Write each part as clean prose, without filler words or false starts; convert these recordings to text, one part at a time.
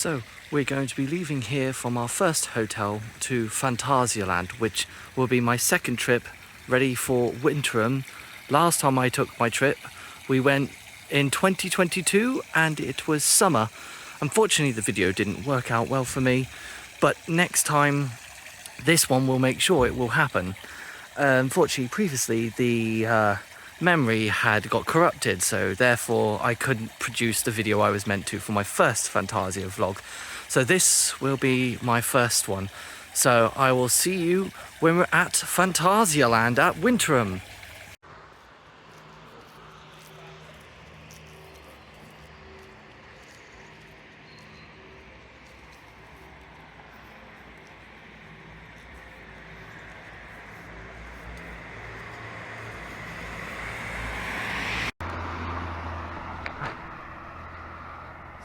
So we're going to be leaving here from our first hotel to Phantasialand, which will be my second trip ready for Wintertraum. Last time I took my trip, we went in 2022 and it was summer. Unfortunately, the video didn't work out well for me, but next time, this one will make sure it will happen. Unfortunately, previously the memory had got corrupted, so therefore I couldn't produce the video I was meant to for my first Fantasia vlog. So this will be my first one. So I will see you when we're at Phantasialand at Wintertraum.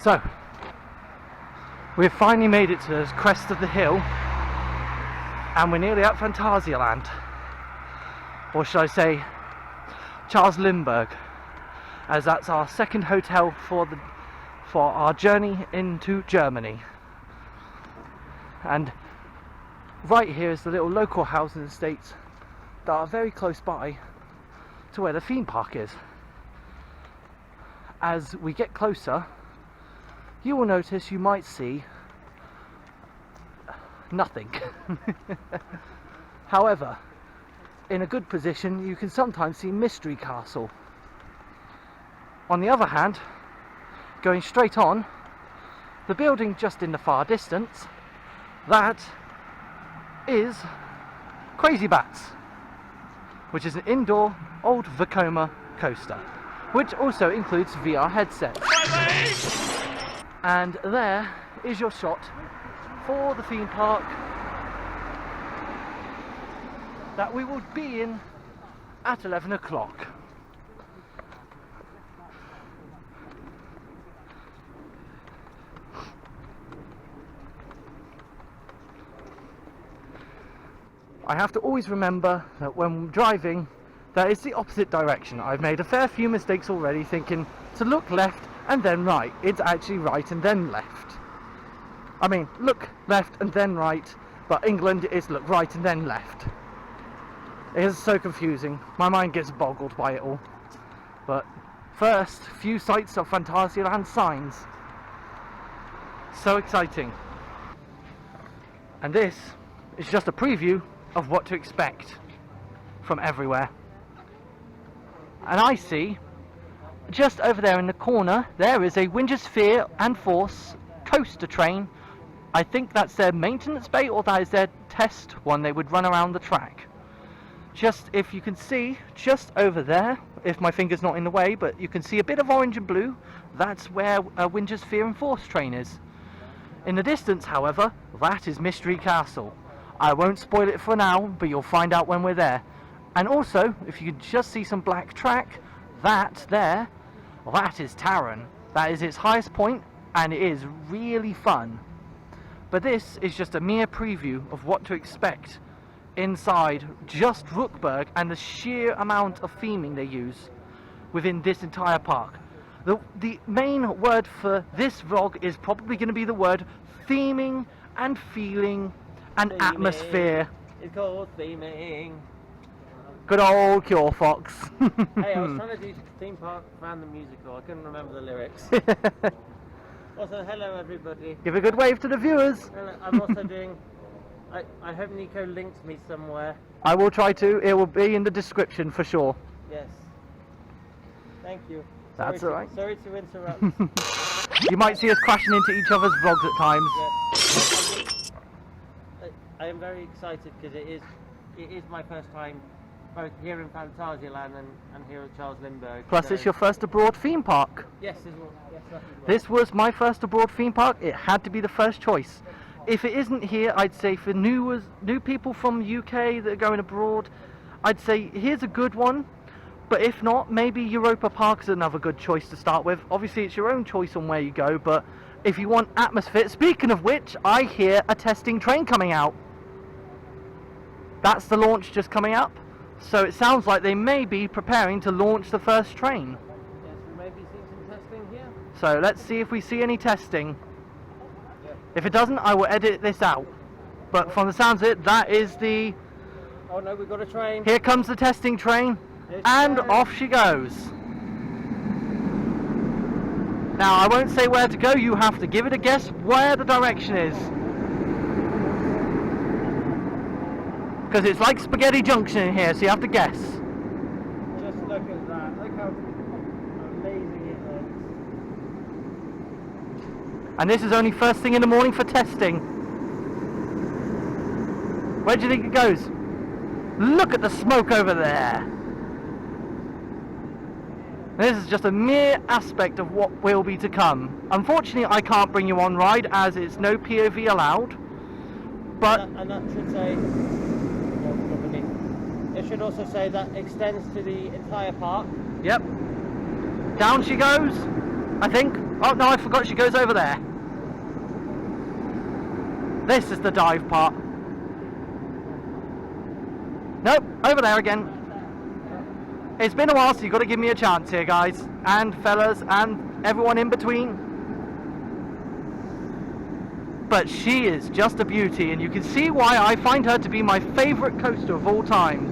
So, we've finally made it to the crest of the hill and we're nearly at Phantasialand, or should I say Charles Lindbergh, as that's our second hotel for our journey into Germany. And right here is the little local housing estates that are very close by to where the theme park is. As we get closer, you will notice you might see nothing. However, in a good position you can sometimes see Mystery Castle. On the other hand, going straight on, the building just in the far distance, that is Crazy Bats, which is an indoor old Vekoma coaster, which also includes VR headsets. And there is your shot for the theme park that we will be in at 11 o'clock. I have to always remember that when driving, that is the opposite direction. I've made a fair few mistakes already thinking to look left and then right. It's actually right and then left. I mean, look left and then right, but England is look right and then left. It is so confusing. My mind gets boggled by it all. But first, few sights of Phantasialand signs. So exciting. And this is just a preview of what to expect from everywhere. And I see, just over there in the corner, there is a Wintersphere and Force coaster train. I think that's their maintenance bay, or that is their test one they would run around the track. Just, if you can see, just over there, if my finger's not in the way, but you can see a bit of orange and blue, that's where a Wintersphere and Force train is. In the distance, however, that is Mystery Castle. I won't spoil it for now, but you'll find out when we're there. And also, if you could just see some black track, that there, that is Taron. That is its highest point, and it is really fun. But this is just a mere preview of what to expect inside just Rookburgh and the sheer amount of theming they use within this entire park. The main word for this vlog is probably going to be the word theming and feeling and atmosphere. It's called theming. Good old Cure Fox. Hey, I was trying to do theme park fandom musical. I couldn't remember the lyrics. Also, hello everybody. Give a good wave to the viewers. I'm also doing. I hope Nico links me somewhere. I will try to. It will be in the description for sure. Yes. Thank you. That's alright. Sorry to interrupt. You might see us crashing into each other's vlogs at times. Yeah. I am very excited because it is my first time both here in Phantasialand and here at Charles Lindbergh. Plus, it's your first abroad theme park. Yes, it was. Yes, this was my first abroad theme park. It had to be the first choice. If it isn't here, I'd say for new people from UK that are going abroad, I'd say here's a good one. But if not, maybe Europa Park is another good choice to start with. Obviously, it's your own choice on where you go, but if you want atmosphere, speaking of which, I hear a testing train coming out. That's the launch just coming up. So it sounds like they may be preparing to launch the first train. Yes, we may be seeing some testing here. So let's see if we see any testing. If it doesn't, I will edit this out. But from the sounds of it, that is the... Oh no, we've got a train. Here comes the testing train, and off she goes. Now, I won't say where to go, you have to give it a guess where the direction is. Because it's like Spaghetti Junction in here, so you have to guess. Just look at that. Look how amazing it looks. And this is only first thing in the morning for testing. Where do you think it goes? Look at the smoke over there. This is just a mere aspect of what will be to come. Unfortunately, I can't bring you on ride as it's no POV allowed. But and that should say, it should also say that extends to the entire park. Yep. Down she goes, I think. Oh no, I forgot she goes over there. This is the dive part. Nope, over there again. It's been a while, so you've got to give me a chance here, guys, and fellas, and everyone in between. But she is just a beauty, and you can see why I find her to be my favourite coaster of all time.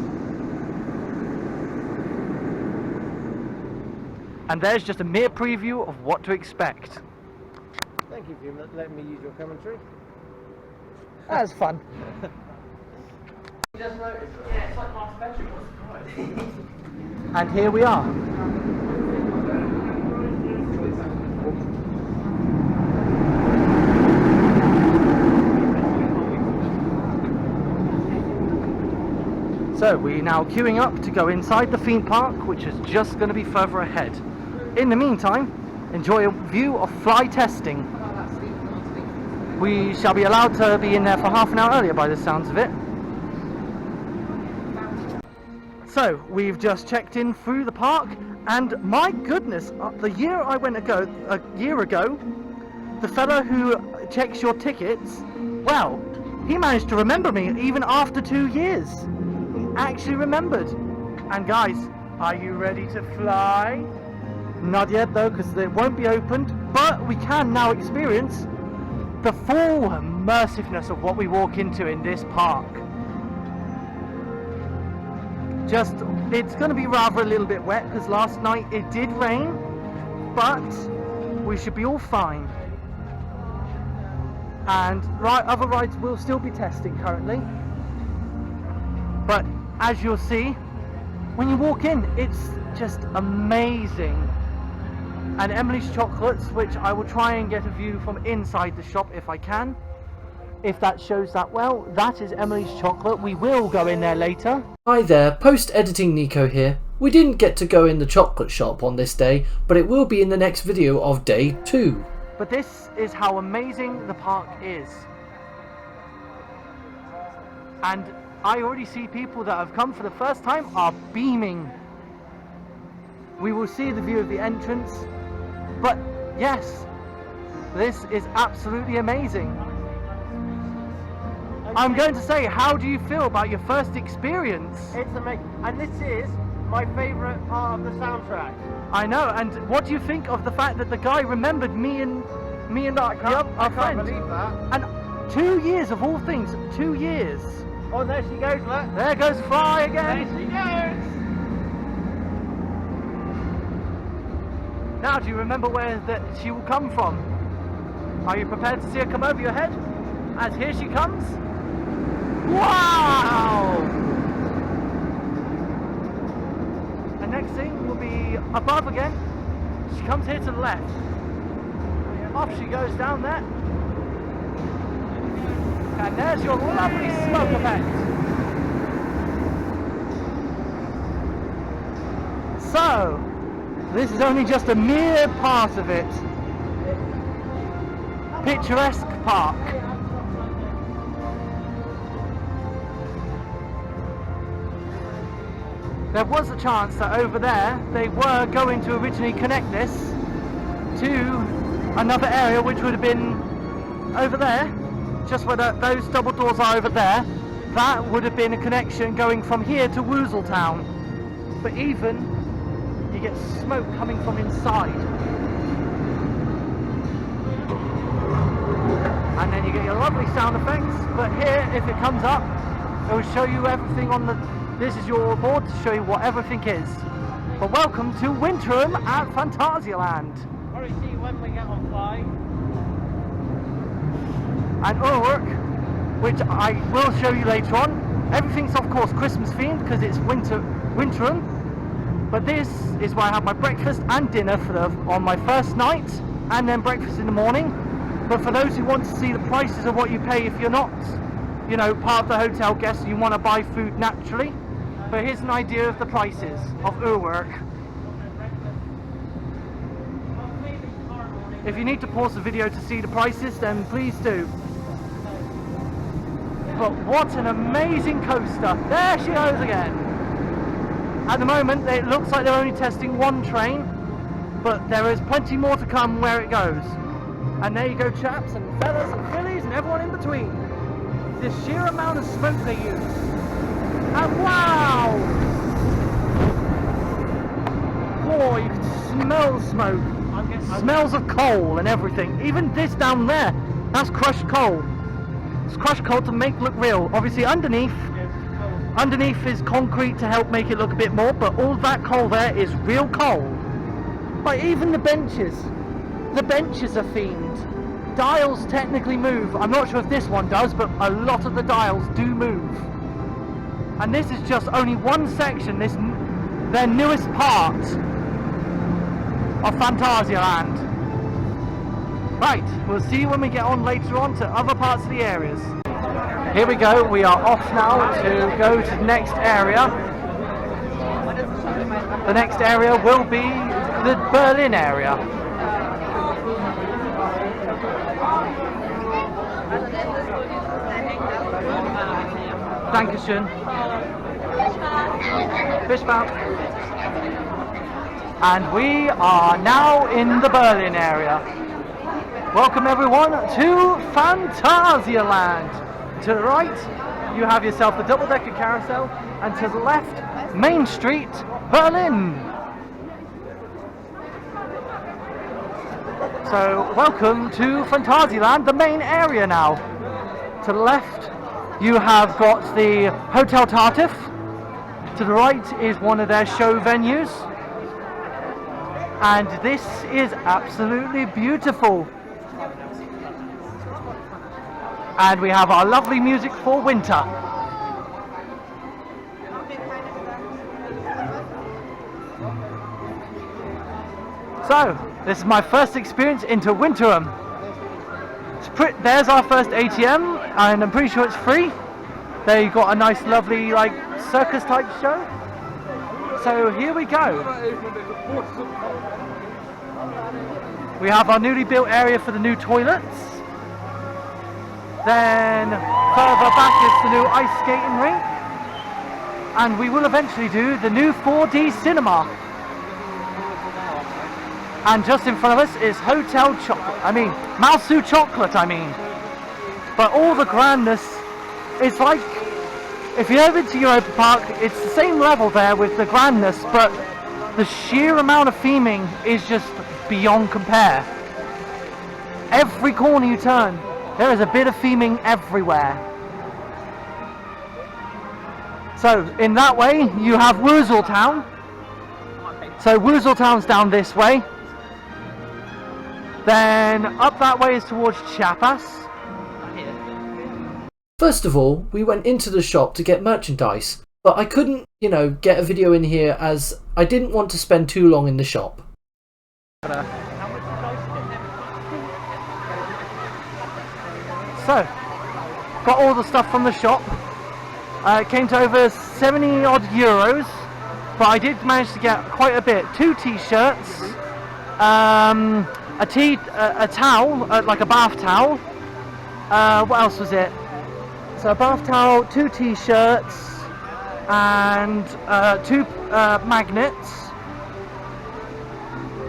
And there's just a mere preview of what to expect. Thank you for letting me use your commentary. That's fun. Just noticed. Yeah, it's like my special. And here we are. So we're now queuing up to go inside the theme park, which is just going to be further ahead. In the meantime, enjoy a view of fly testing. We shall be allowed to be in there for half an hour earlier by the sounds of it. So we've just checked in through the park, and my goodness, the year I went a year ago, the fellow who checks your tickets, well, he managed to remember me even after 2 years. He actually remembered. And guys, are you ready to fly? Not yet though, because it won't be opened, but we can now experience the full immersiveness of what we walk into in this park. Just, it's going to be rather a little bit wet because last night it did rain, but we should be all fine. And other rides will still be testing currently, but as you'll see, when you walk in, it's just amazing. And Emily's Chocolates, which I will try and get a view from inside the shop if I can. If that shows that well, that is Emily's Chocolate. We will go in there later. Hi there, post-editing Nico here. We didn't get to go in the chocolate shop on this day, but it will be in the next video of day 2. But this is how amazing the park is. And I already see people that have come for the first time are beaming. We will see the view of the entrance, but yes, this is absolutely amazing. I'm going to say, how do you feel about your first experience? It's amazing, and this is my favourite part of the soundtrack. I know, and what do you think of the fact that the guy remembered me and our friend? I can't believe that. And 2 years of all things, 2 years. Oh, there she goes, look. There goes Fly again. There she goes. Now, do you remember where she will come from? Are you prepared to see her come over your head? As here she comes. Wow! And next thing will be above again. She comes here to the left. Off she goes down there. And there's your lovely smoke effect. So, this is only just a mere part of it. Picturesque park. There was a chance that over there they were going to originally connect this to another area, which would have been over there, just where those double doors are over there. That would have been a connection going from here to Woozletown. But even you get smoke coming from inside. and then you get your lovely sound effects. But here, if it comes up, it will show you everything on the... This is your board to show you what everything is. But welcome to Wintertraum at Phantasialand. Probably see when we get on fly. And Rookburgh, which I will show you later on. Everything's of course Christmas themed because it's Wintertraum. But this is where I have my breakfast and dinner on my first night, and then breakfast in the morning. But for those who want to see the prices of what you pay if you're not, you know, part of the hotel guests, you want to buy food naturally. But here's an idea of the prices of Rookburgh. If you need to pause the video to see the prices, then please do. But what an amazing coaster! There she goes again! At the moment, it looks like they're only testing one train, but there is plenty more to come where it goes. And there you go, chaps and fellas and fillies and everyone in between. The sheer amount of smoke they use. And wow! Whoa, you can smell smoke. Smells of coal and everything. Even this down there, that's crushed coal. It's crushed coal to make look real. Obviously underneath is concrete to help make it look a bit more, but all that coal there is real coal. Like even the benches are themed. Dials technically move. I'm not sure if this one does, but a lot of the dials do move. And this is just only one section, their newest part of Phantasialand. Right, we'll see you when we get on later on to other parts of the areas. Here we go, we are off now to go to the next area. The next area will be the Berlin area. Dankeschön. Fishbout. And we are now in the Berlin area. Welcome everyone to Phantasialand. To the right, you have yourself the double-decker carousel, and to the left, Main Street, Berlin. So, welcome to Phantasialand, the main area now. To the left, you have got the Hotel Tartuffe. To the right is one of their show venues. And this is absolutely beautiful. And we have our lovely music for winter. So, this is my first experience into Wintertraum. There's our first ATM, and I'm pretty sure it's free. There you've got a nice lovely like circus type show. So here we go. We have our newly built area for the new toilets. Then further back is the new ice skating rink, and we will eventually do the new 4D cinema. And just in front of us is Hotel Chocolate. Mousu Chocolate. But all the grandness is like, if you've ever been to Europa Park, it's the same level there with the grandness, but the sheer amount of theming is just beyond compare. Every corner you turn, there is a bit of theming everywhere. So, in that way, you have Wuseltown. So, Wuseltown's down this way. Then, up that way is towards Chiapas. First of all, we went into the shop to get merchandise, but I couldn't, get a video in here as I didn't want to spend too long in the shop. So, got all the stuff from the shop. It came to over 70 odd euros, but I did manage to get quite a bit. 2 t-shirts, a towel, like a bath towel. What else was it? So a bath towel, 2 t-shirts, and 2 magnets.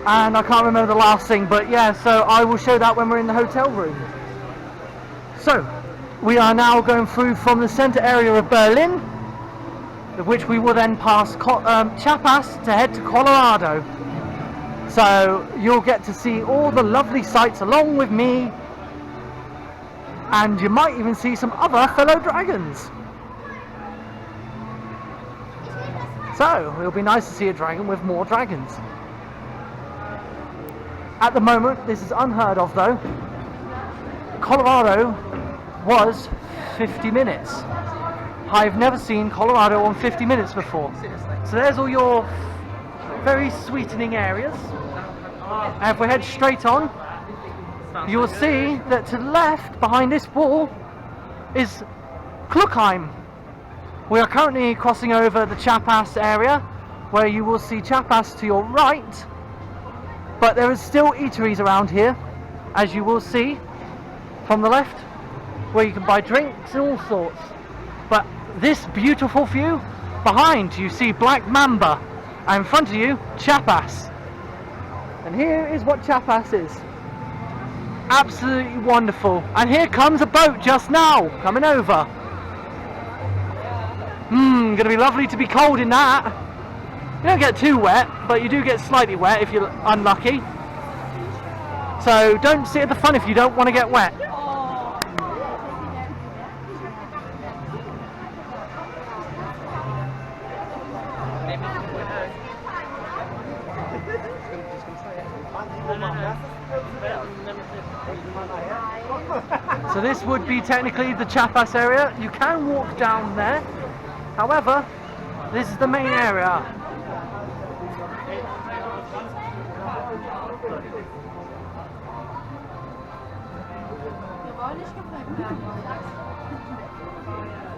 And I can't remember the last thing, but yeah, so I will show that when we're in the hotel room. So, we are now going through from the centre area of Berlin, which we will then pass Chiapas to head to Colorado. So, you'll get to see all the lovely sights along with me And you might even see some other fellow dragons. So, it'll be nice to see a dragon with more dragons. At the moment, this is unheard of though. Colorado was 50 minutes. I've never seen Colorado on 50 minutes before. So there's all your very sweetening areas. And if we head straight on, you'll see that to the left, behind this wall, is Kluckheim. We are currently crossing over the Chapas area, where you will see Chapas to your right, but there is still eateries around here, as you will see from the left, where you can buy drinks and all sorts. But this beautiful view, behind you see Black Mamba, and in front of you, Chapas. And here is what Chapas is. Absolutely wonderful. And here comes a boat just now, coming over. Gonna be lovely to be cold in that. You don't get too wet, but you do get slightly wet if you're unlucky. So don't sit at the front if you don't want to get wet. So this would be technically the Chapas area. You can walk down there. However, this is the main area.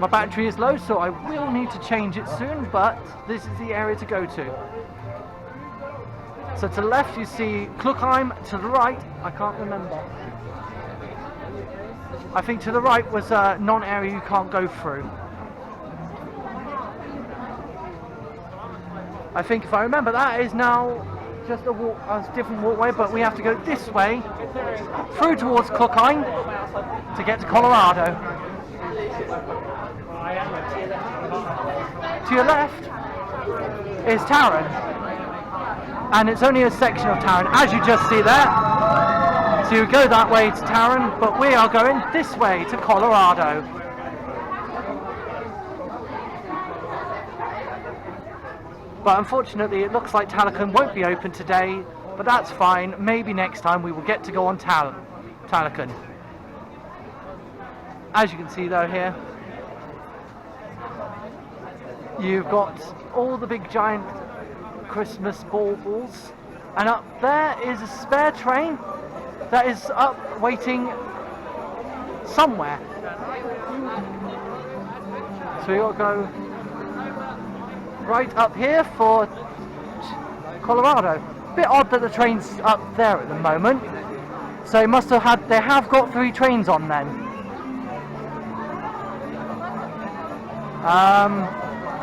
My battery is low, so I will need to change it soon, but this is the area to go to. So to the left you see Kluckheim, to the right, I can't remember. I think to the right was a non-area you can't go through. I think if I remember that is now just a different walkway, but we have to go this way through towards Kluckheim to get to Colorado. To your left is Taron, and it's only a section of Taron, as you just see there. So you go that way to Taron, but we are going this way to Colorado. But unfortunately it looks like Talocan won't be open today, but that's fine. Maybe next time we will get to go on Talocan. As you can see though here, you've got all the big giant Christmas baubles, and up there is a spare train that is up waiting somewhere. So you'll go right up here for Colorado. Bit odd that the train's up there at the moment. So they have got 3 trains on then.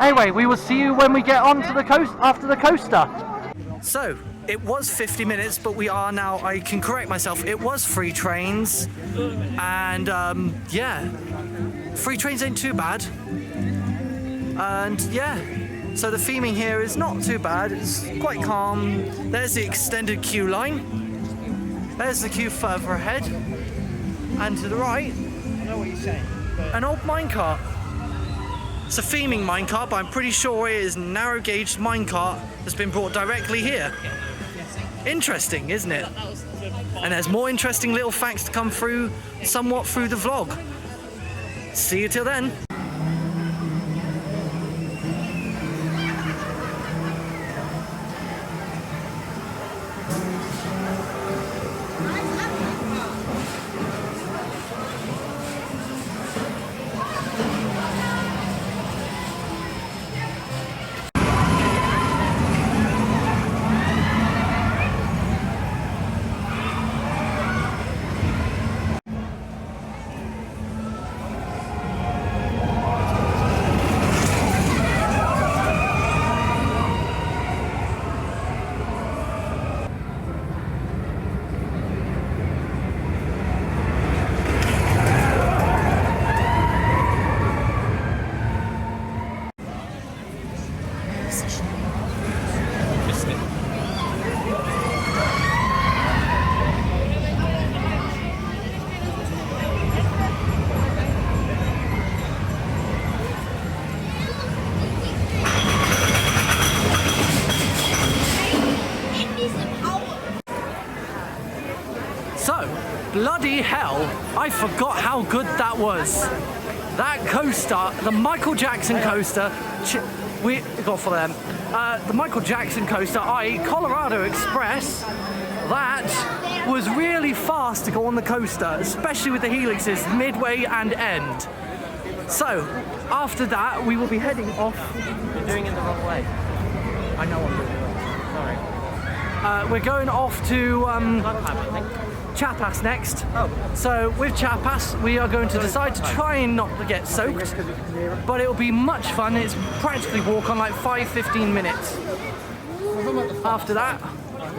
Anyway, we will see you when we get onto the coast after the coaster. So, it was 50 minutes, but we are now, I can correct myself, it was 3 trains. And, yeah, 3 trains ain't too bad. And, yeah, so the theming here is not too bad, it's quite calm. There's the extended queue line. There's the queue further ahead. And to the right, I know what you're saying, but an old minecart. It's a theming minecart, but I'm pretty sure it is narrow gauge minecart that's been brought directly here. Interesting, isn't it? And there's more interesting little facts to come through somewhat through the vlog. See you till then. Bloody hell, I forgot how good that was. That coaster, the Michael Jackson coaster, we got for them. The Michael Jackson coaster, i.e. Colorado Express, that was really fast to go on the coaster, especially with the helixes midway and end. So, after that, we will be heading off. You're doing it the wrong way. I know I'm doing it. Sorry. We're going off to I think. Chapas next. Oh. So with Chapas, we are going to decide to try and not to get soaked, but it will be much fun. It's practically walk on like 5-15 minutes. After that,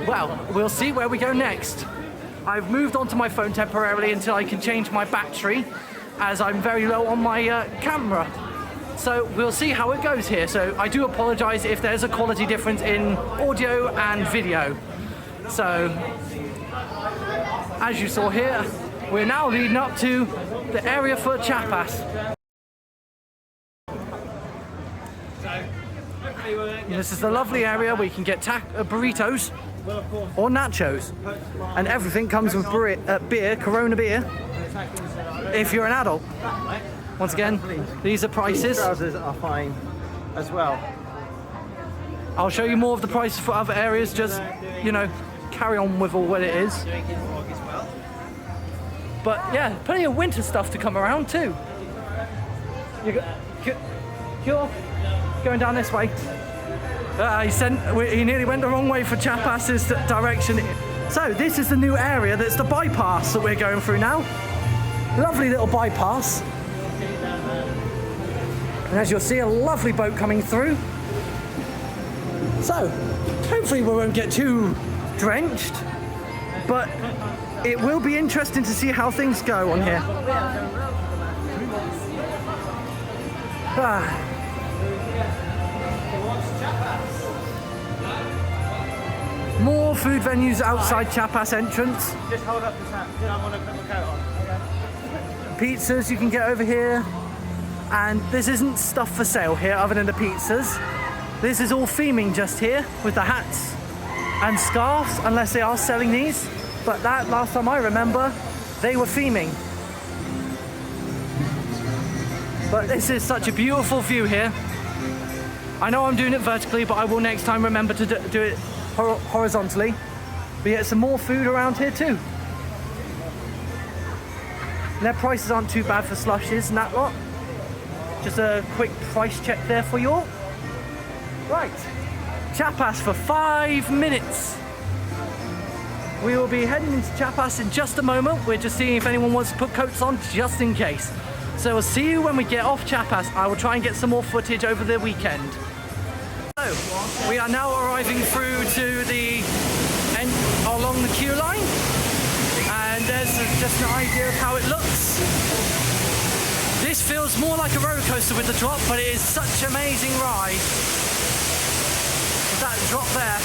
well, we'll see where we go next. I've moved onto my phone temporarily until I can change my battery, as I'm very low on my camera. So we'll see how it goes here. So I do apologise if there's a quality difference in audio and video. So, as you saw here, we're now leading up to the area for Chapas. This is the lovely area where you can get burritos or nachos, and everything comes with beer, Corona beer, if you're an adult. Once again, these are prices. Trousers are fine as well. I'll show you more of the prices for other areas, just, you know, carry on with all what it is. But yeah, plenty of winter stuff to come around too. You're going down this way. He nearly went the wrong way for Chapas's direction. So this is the new area, that's the bypass that we're going through now. Lovely little bypass. And as you'll see, a lovely boat coming through. So, hopefully we won't get too drenched, but it will be interesting to see how things go on here. More food venues outside Chapas entrance. Just hold up the tap. I want to put my coat on. Pizzas you can get over here. And this isn't stuff for sale here other than the pizzas. This is all theming just here with the hats and scarves, unless they are selling these. But that, last time I remember, they were theming. But this is such a beautiful view here. I know I'm doing it vertically, but I will next time remember to do it horizontally. We get some more food around here too. And their prices aren't too bad for slushes and that lot. Just a quick price check there for you all. Right, Chapas for 5 minutes. We will be heading into Chapas in just a moment. We're just seeing if anyone wants to put coats on, just in case. So we'll see you when we get off Chapas. I will try and get some more footage over the weekend. So, we are now arriving through to the end along the queue line. And there's just an idea of how it looks. This feels more like a roller coaster with the drop, but it is such an amazing ride. That drop there.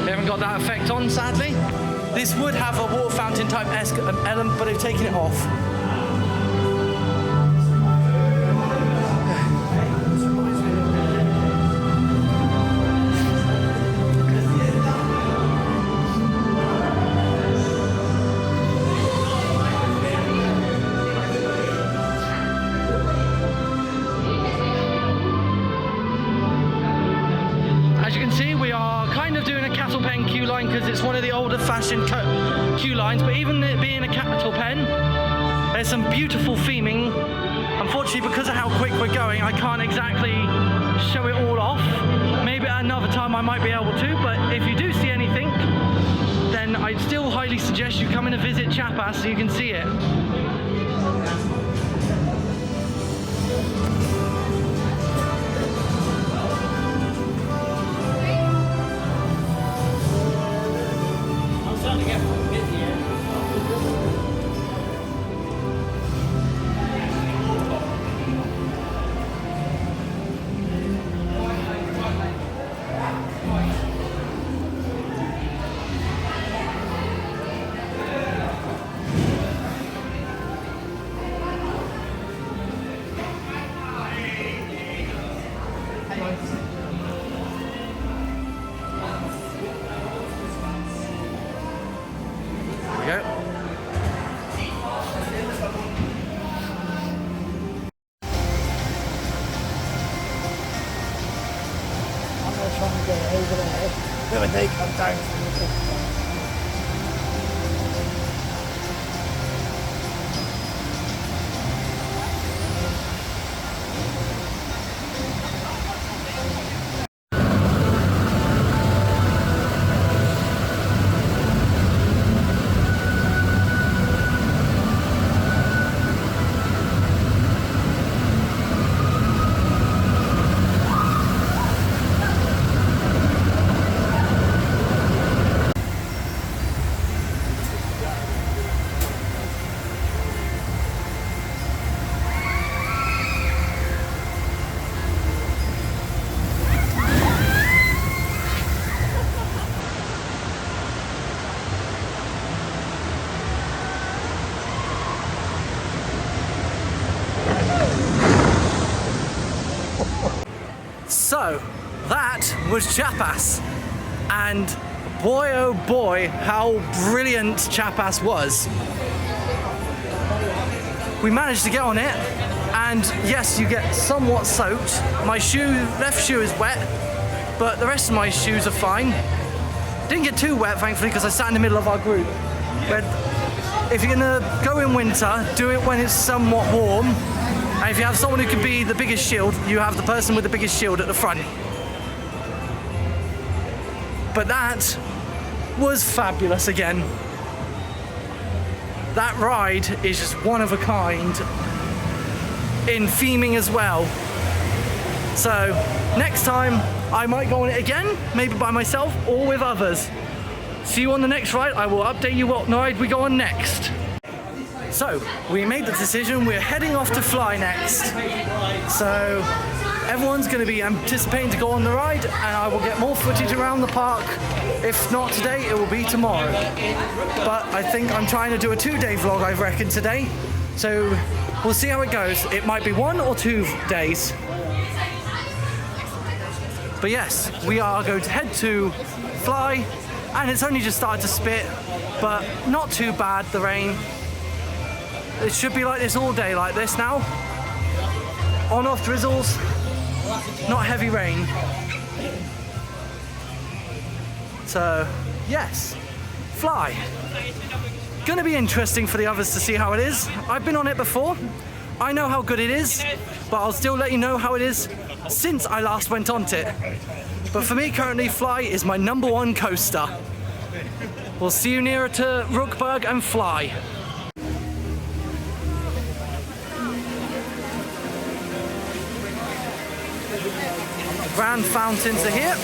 We haven't got that effect on, sadly. This would have a water fountain type element, but they've taken it off. Because it's one of the older fashioned queue lines, but even it being a cattle pen, there's some beautiful theming. Unfortunately, because of how quick we're going, I can't exactly show it all off. Maybe at another time I might be able to, but if you do see anything, then I'd still highly suggest you come in and visit Chapas so you can see it. So, that was Chapas, and boy oh boy, how brilliant Chapas was. We managed to get on it, and yes, you get somewhat soaked. My left shoe is wet, but the rest of my shoes are fine. Didn't get too wet, thankfully, because I sat in the middle of our group. But if you're gonna go in winter, do it when it's somewhat warm. And if you have someone who can be the biggest shield, you have the person with the biggest shield at the front. But that was fabulous again. That ride is just one of a kind in theming as well. So next time I might go on it again, maybe by myself or with others. See you on the next ride. I will update you what ride we go on next. So, we made the decision, we're heading off to Fly next. So, everyone's going to be anticipating to go on the ride, and I will get more footage around the park. If not today, it will be tomorrow. But I think I'm trying to do a 2-day vlog, I reckon, today. So, we'll see how it goes. It might be 1 or 2 days. But yes, we are going to head to Fly, and it's only just started to spit, but not too bad, the rain. It should be like this all day, like this now. On-off drizzles, not heavy rain. So, yes, Fly. Gonna be interesting for the others to see how it is. I've been on it before. I know how good it is, but I'll still let you know how it is since I last went on it. But for me, currently, Fly is my #1 coaster. We'll see you nearer to Rookburgh and Fly. Grand fountains are here.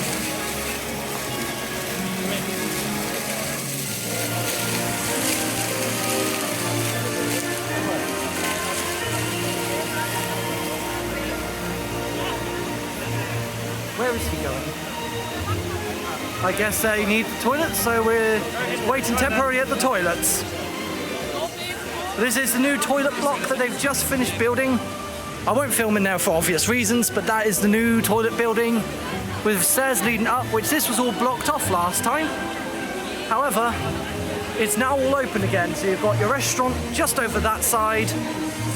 Where is he going? I guess they need the toilets, so we're waiting temporarily at the toilets. This is the new toilet block that they've just finished building. I won't film in there for obvious reasons, but that is the new toilet building with stairs leading up, which this was all blocked off last time. However, it's now all open again, so you've got your restaurant just over that side,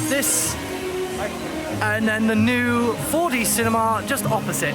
this, and then the new 4D cinema just opposite.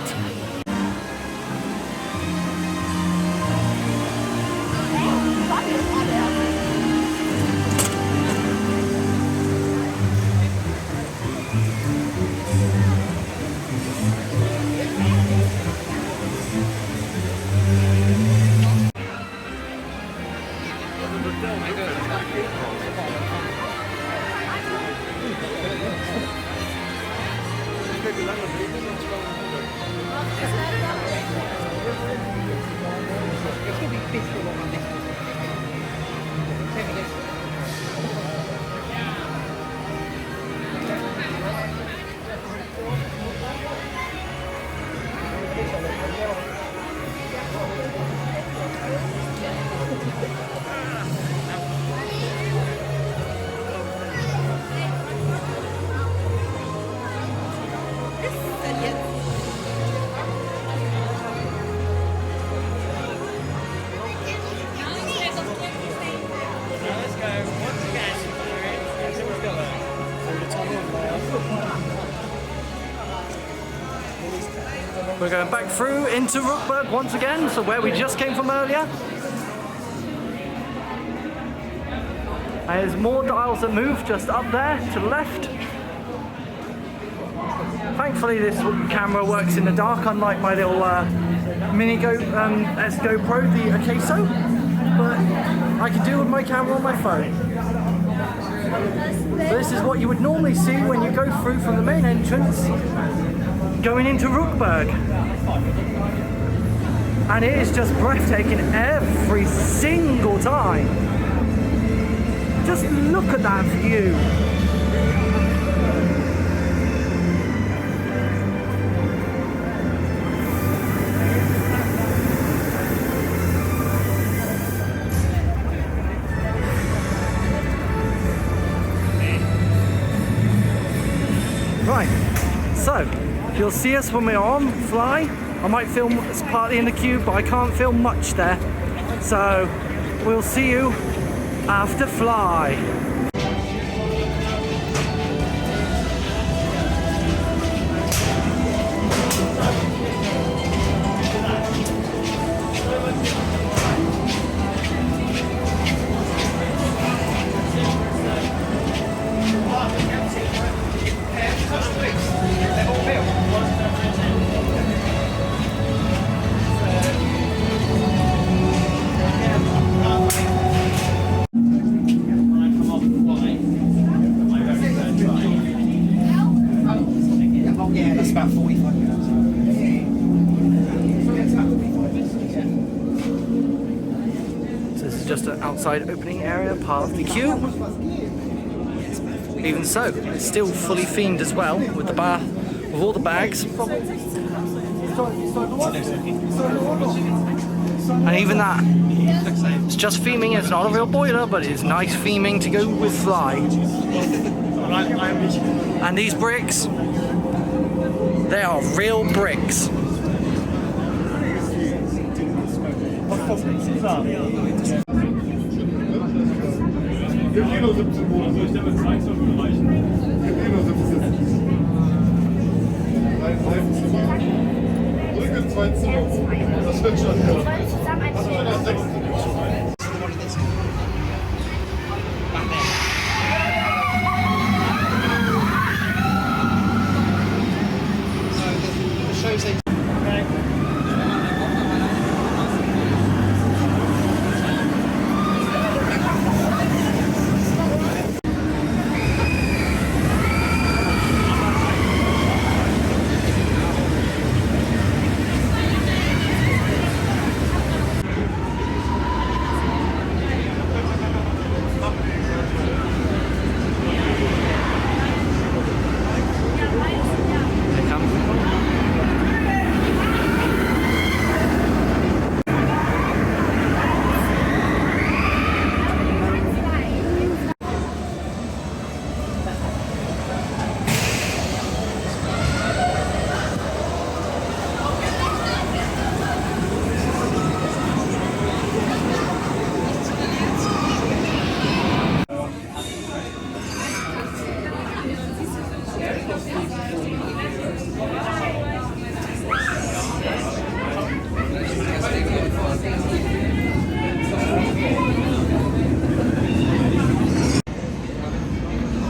We're going back through into Rookburgh once again, so where we just came from earlier. And there's more dials that move just up there to the left. Thankfully this camera works in the dark, unlike my little mini GoPro, the Acaso. But I can do with my camera on my phone. So this is what you would normally see when you go through from the main entrance, going into Rookburgh. And it is just breathtaking every single time. Just look at that view. Right, so you'll see us when we're on Fly. I might film as partly in the cube, but I can't film much there. So we'll see you after Fly. That's about 45 minutes. So this is just an outside opening area, part of the queue. Even so, it's still fully themed as well, with the bar, with all the bags. And even that, it's just theming, it's not a real boiler, but it's nice theming to go with Fly. And these bricks, they are real bricks.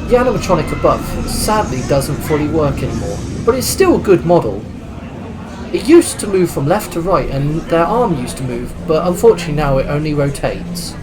The animatronic above sadly doesn't fully work anymore, but it's still a good model. It used to move from left to right and their arm used to move, but unfortunately now it only rotates.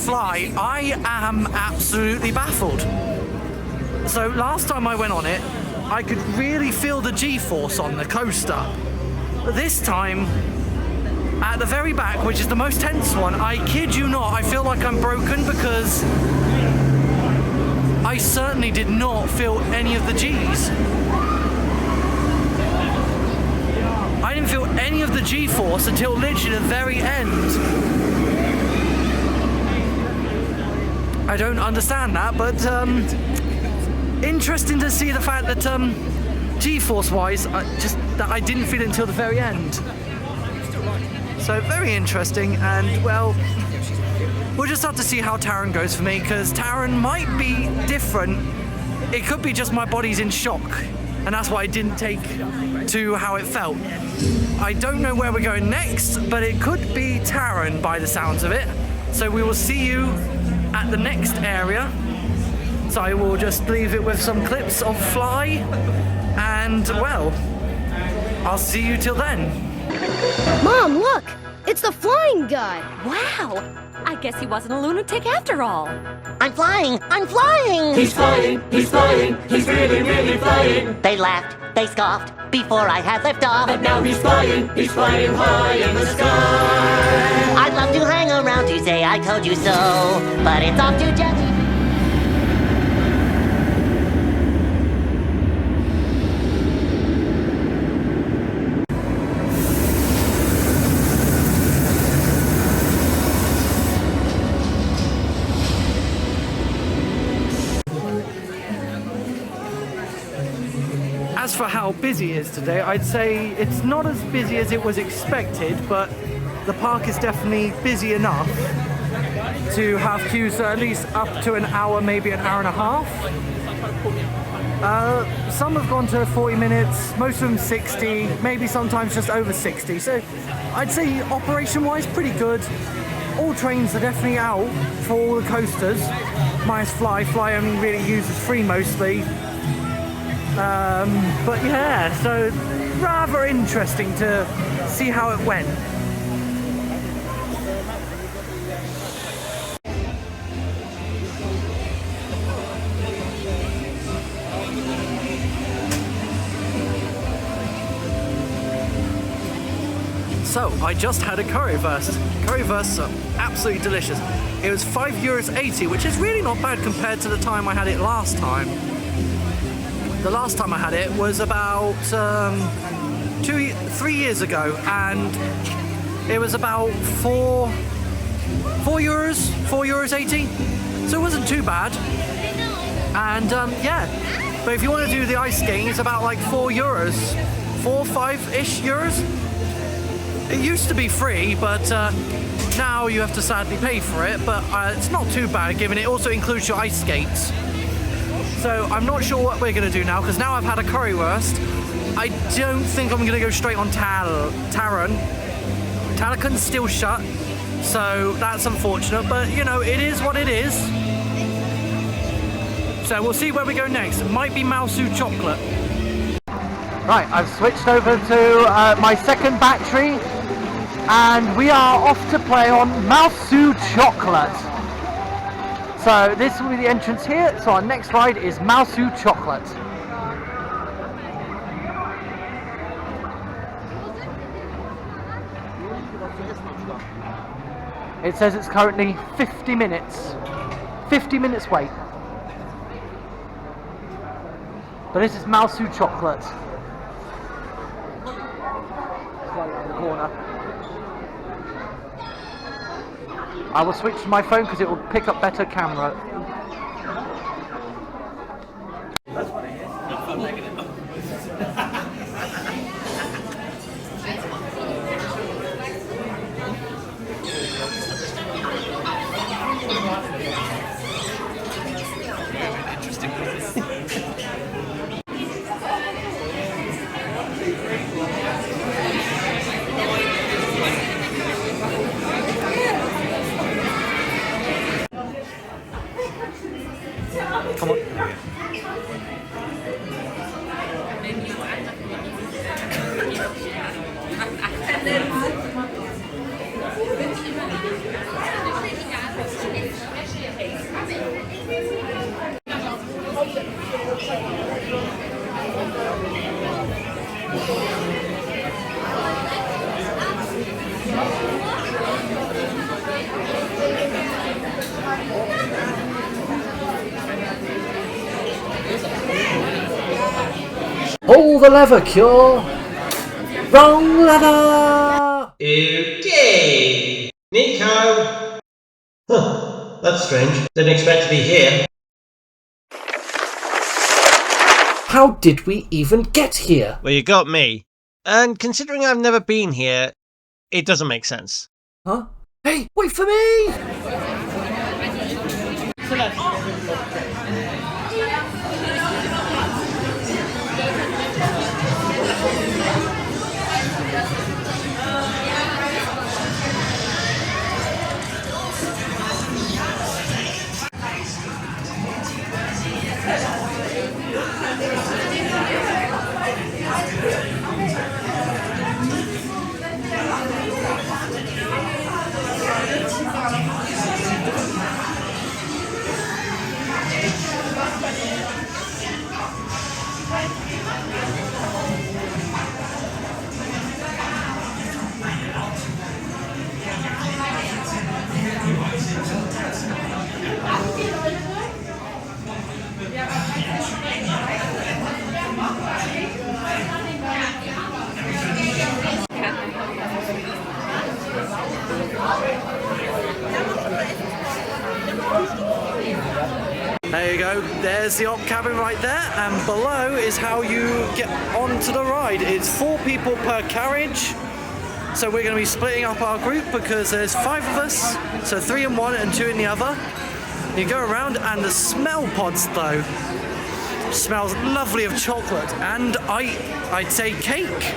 fly, I am absolutely baffled. So last time I went on it, I could really feel the G-force on the coaster. This time, at the very back, which is the most tense one, I kid you not, I feel like I'm broken because I certainly did not feel any of the G's. I didn't feel any of the G-force until literally the very end. I don't understand that, but interesting to see the fact that G-force wise, I didn't feel it until the very end. So very interesting, and well, we'll just have to see how Taron goes for me, because Taron might be different. It could be just my body's in shock, and that's why I didn't take to how it felt. I don't know where we're going next, but it could be Taron by the sounds of it. So we will see you at the next area. So I will just leave it with some clips of Fly, and well, I'll see you till then. Mom, look! It's the flying guy! Wow! I guess he wasn't a lunatic after all. I'm flying! I'm flying! He's flying, he's flying, he's really, really flying. They laughed, they scoffed, before I had liftoff. But now he's flying high in the sky. I'd love to hang around to say I told you so, but it's off to Jackie. As for how busy it is today, I'd say it's not as busy as it was expected, but the park is definitely busy enough to have queues at least up to an hour, maybe an hour and a half. Some have gone to 40 minutes, most of them 60, maybe sometimes just over 60. So I'd say operation-wise, pretty good. All trains are definitely out for all the coasters, minus Fly. Fly only really uses free mostly. But yeah, so rather interesting to see how it went. So, I just had a currywurst. Currywursts are absolutely delicious. It was €5.80, which is really not bad compared to the time I had it last time. The last time I had it was about 3 years ago, and it was about €4.80, so it wasn't too bad. And yeah, but if you want to do the ice skating, it's about like €4, 5-ish euros. It used to be free, but now you have to sadly pay for it, but it's not too bad given it also includes your ice skates. So I'm not sure what we're going to do now, because now I've had a currywurst. I don't think I'm going to go straight on Taron. Talakan's still shut, so that's unfortunate, but you know, it is what it is. So we'll see where we go next. It might be Mousu Chocolate. Right, I've switched over to my second battery, and we are off to play on Mousu Chocolate. So this will be the entrance here, so our next ride is Mousu Chocolate. It says it's currently 50 minutes. 50 minutes wait. But this is Mousu Chocolate. Right in the corner. I will switch to my phone because it will pick up better camera. Come on. Pull the lever, Cure! Wrong lever! Okay. Nico! Huh, that's strange. Didn't expect to be here. How did we even get here? Well, you got me. And considering I've never been here, it doesn't make sense. Huh? Hey, wait for me! There you go, there's the op cabin right there, and below is how you get onto the ride. It's 4 people per carriage, so we're going to be splitting up our group because there's 5 of us, so 3 in one and 2 in the other. You go around, and the smell pods though smells lovely of chocolate, and I'd say cake.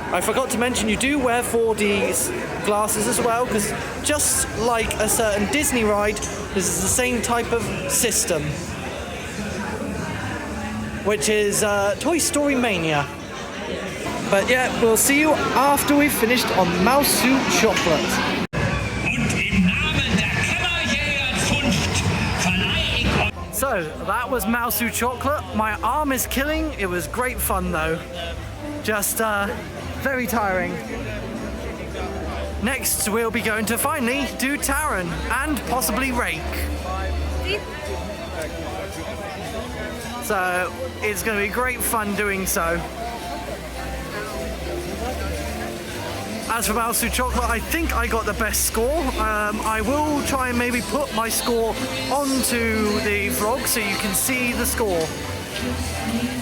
I forgot to mention you do wear 4D glasses as well, because just like a certain Disney ride, this is the same type of system, which is Toy Story Mania. But yeah, we'll see you after we've finished on Mouse Suit Chocolate. So, that was Mouse Suit Chocolate. My arm is killing. It was great fun though. Just very tiring. Next, we'll be going to finally do Taron and possibly Rake. So, it's going to be great fun doing so. As for Mouse Suit Chocolate, I think I got the best score. I will try and maybe put my score onto the vlog so you can see the score.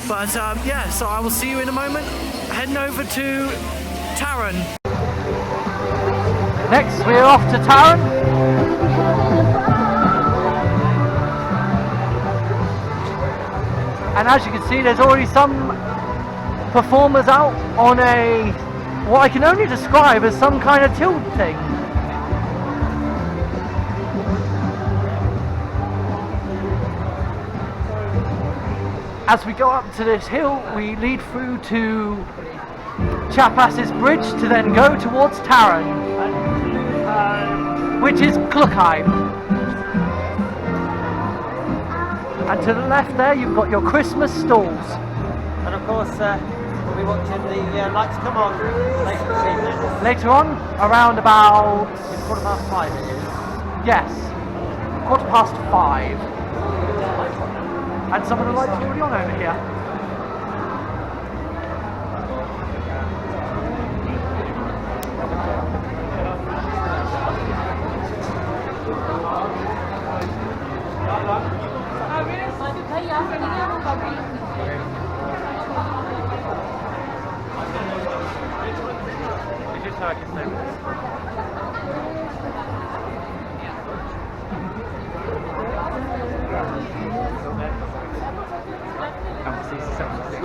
But yeah, so I will see you in a moment. Heading over to Taron. Next, we're off to Taron. And as you can see, there's already some performers out on what I can only describe as some kind of tilt thing. As we go up to this hill, we lead through to Chapass's Bridge to then go towards Taron, which is Kluckheim. And to the left there, you've got your Christmas stalls. And of course, we'll be watching the lights come on later this evening. Later on, around about... It's 5:15 it is. Yes, 5:15. And some of the lights are already on over here.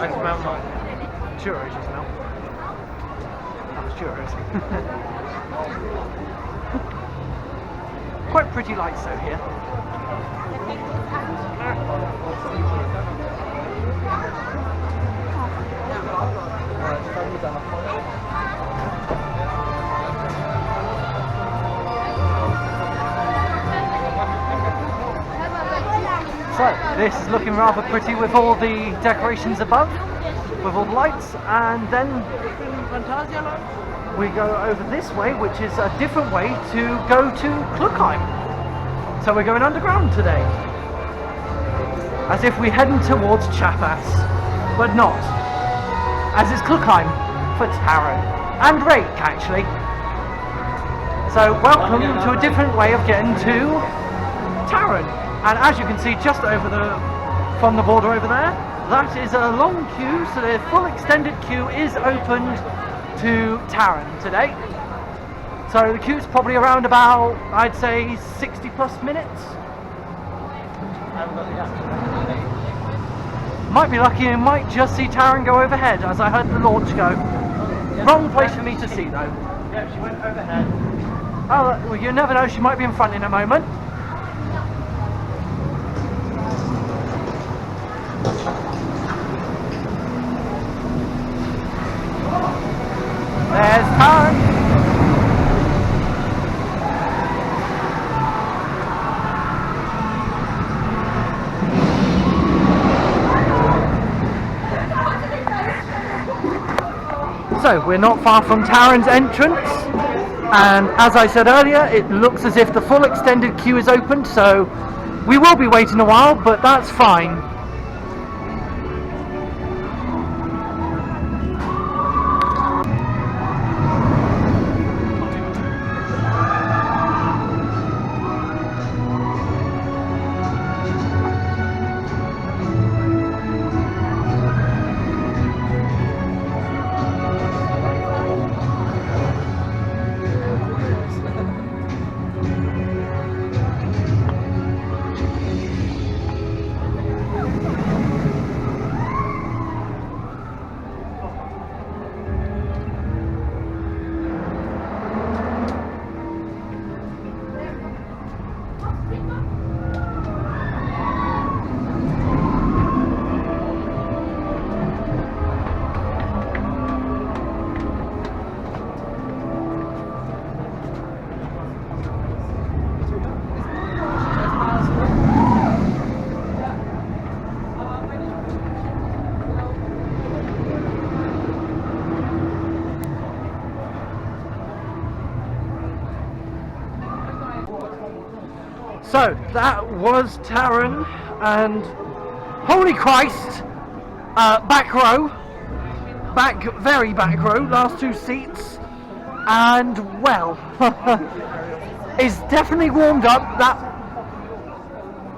I smell not. Churros, you smell. That was churros. Quite pretty lights though here. So So, this is looking rather pretty with all the decorations above, with all the lights, and then we go over this way, which is a different way to go to Klukheim. So we're going underground today, as if we're heading towards Chapas, but not, as it's Klukheim for Taran, and Rake actually. So welcome to a different way of getting to Taran. And as you can see just over from the border over there, that is a long queue, so the full extended queue is opened to Taran today. So the queue's probably around about, I'd say, 60 plus minutes. Might be lucky and might just see Taran go overhead, as I heard the launch go. Wrong place for me to see though. Yeah, she went overhead. Oh, well, you never know, she might be in front in a moment. There's Taran. So we're not far from Taran's entrance, and as I said earlier, it looks as if the full extended queue is opened, so we will be waiting a while, but that's fine. So that was Taran, and holy Christ, back row, very back row, last two seats, and well, is definitely warmed up, that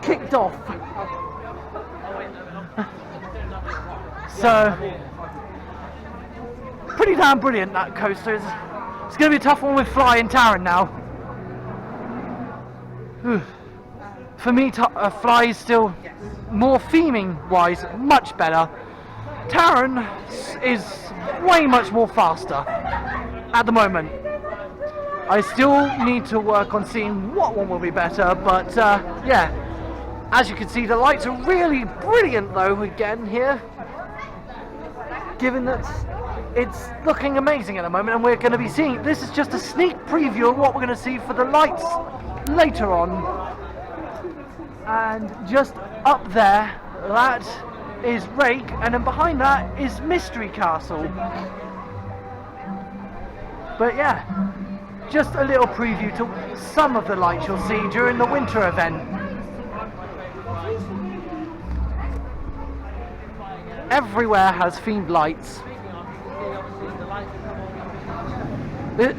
kicked off. So, pretty damn brilliant that coaster. It's going to be a tough one with flying Taran now. For me, Fly is still more theming wise much better. Taran is way much more faster at the moment. I still need to work on seeing what one will be better, but yeah, as you can see, the lights are really brilliant though again here, given that it's looking amazing at the moment, and we're going to be seeing, this is just a sneak preview of what we're going to see for the lights later on. And just up there, that is Rake, and then behind that is Mystery Castle. But yeah, just a little preview to some of the lights you'll see during the winter event. Everywhere has themed lights.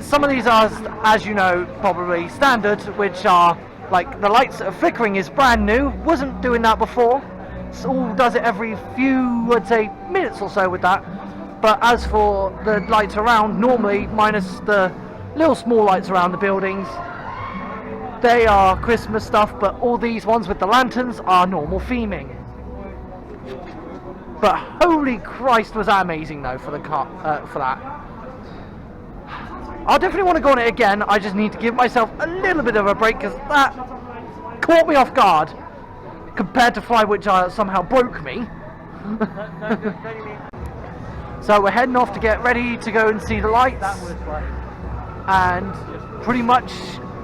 Some of these are, as you know, probably standard, which are like the lights that are flickering is brand new, wasn't doing that before. It's all does it every few, I'd say, minutes or so with that. But as for the lights around, normally, minus the little small lights around the buildings, they are Christmas stuff, but all these ones with the lanterns are normal theming. But holy Christ, was that amazing though for the for that. I'll definitely want to go on it again. I just need to give myself a little bit of a break, because that caught me off guard compared to Fly, which somehow broke me. So we're heading off to get ready to go and see the lights, and pretty much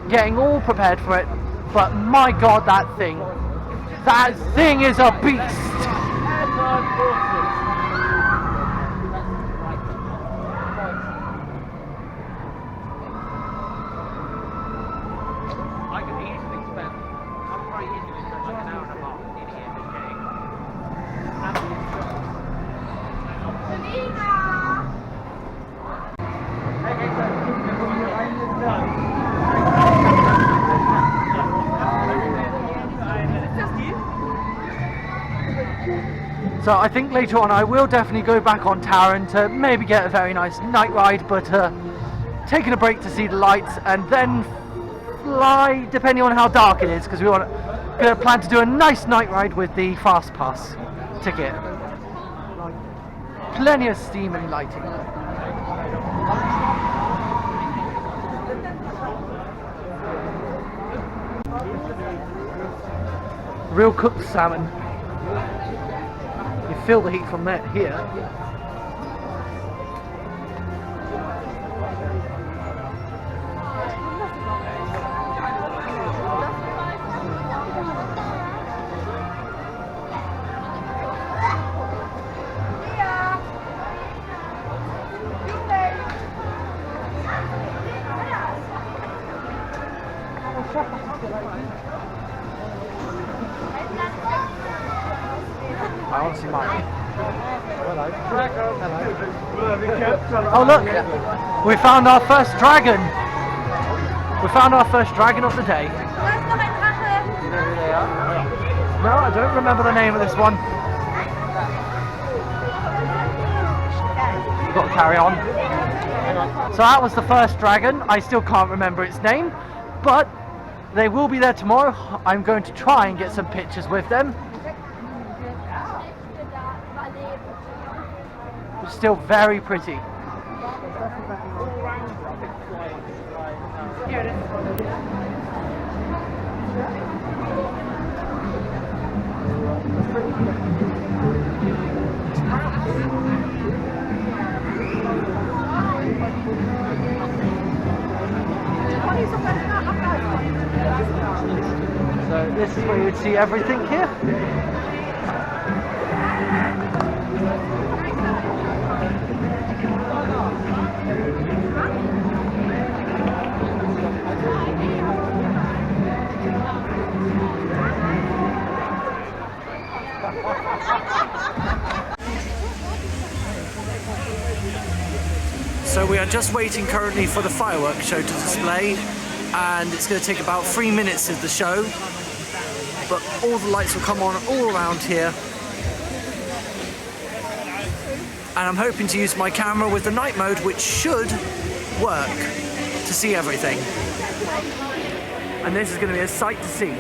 getting all prepared for it. But my god, that thing That thing is a beast! I could easily spend, I'm probably easily spend like an hour and a half in here just getting So I think later on I will definitely go back on Taron to maybe get a very nice night ride, but taking a break to see the lights and then fly, depending on how dark it is, because we gonna plan to do a nice night ride with the fast pass ticket. Plenty of steam and lighting. Real cooked salmon. You feel the heat from that here. I honestly might. Oh look! We found our first dragon! We found our first dragon of the day. No, I don't remember the name of this one. We've got to carry on. So that was the first dragon. I still can't remember its name, but they will be there tomorrow. I'm going to try and get some pictures with them. Still very pretty. So this is where you would see everything here. So we are just waiting currently for the fireworks show to display, and it's going to take about 3 minutes of the show, but all the lights will come on all around here, and I'm hoping to use my camera with the night mode, which should work to see everything, and this is going to be a sight to see.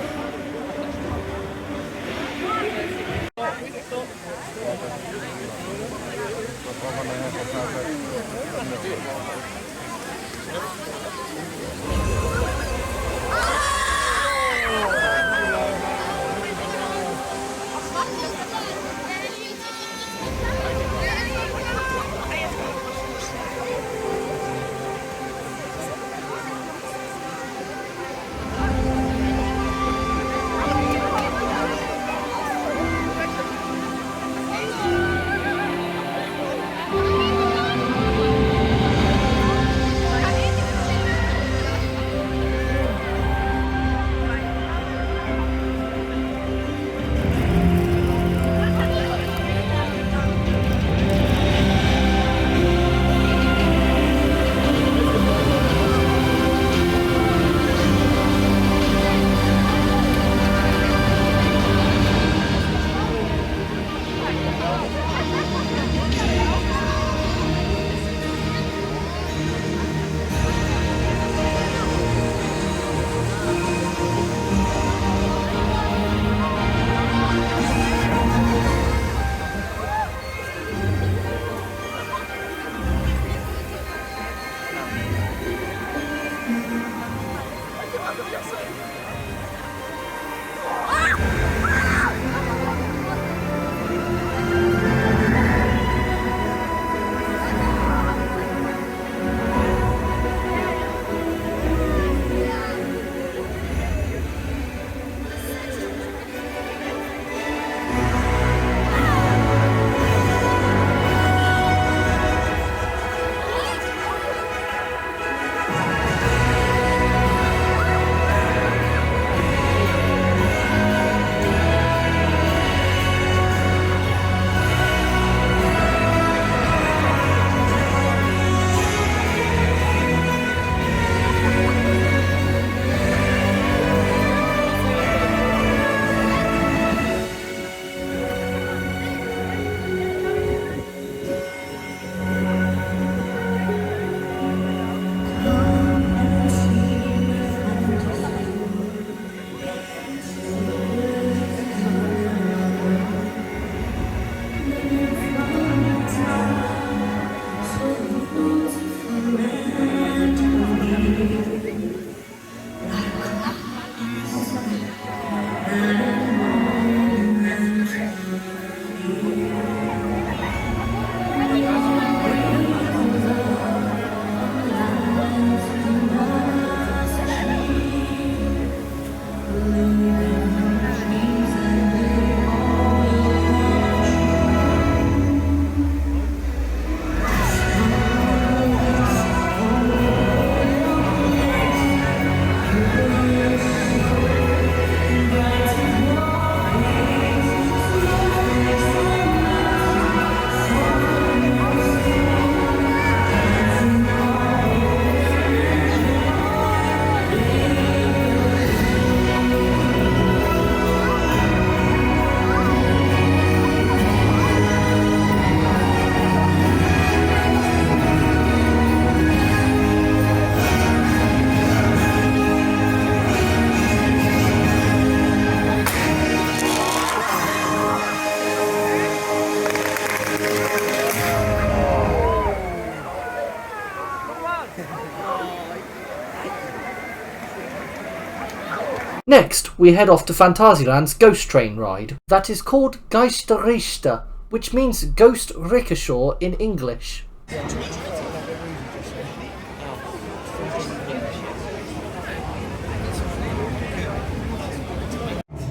Next, we head off to Phantasialand's Ghost Train ride. That is called Geisterrichter, which means Ghost Rickshaw in English.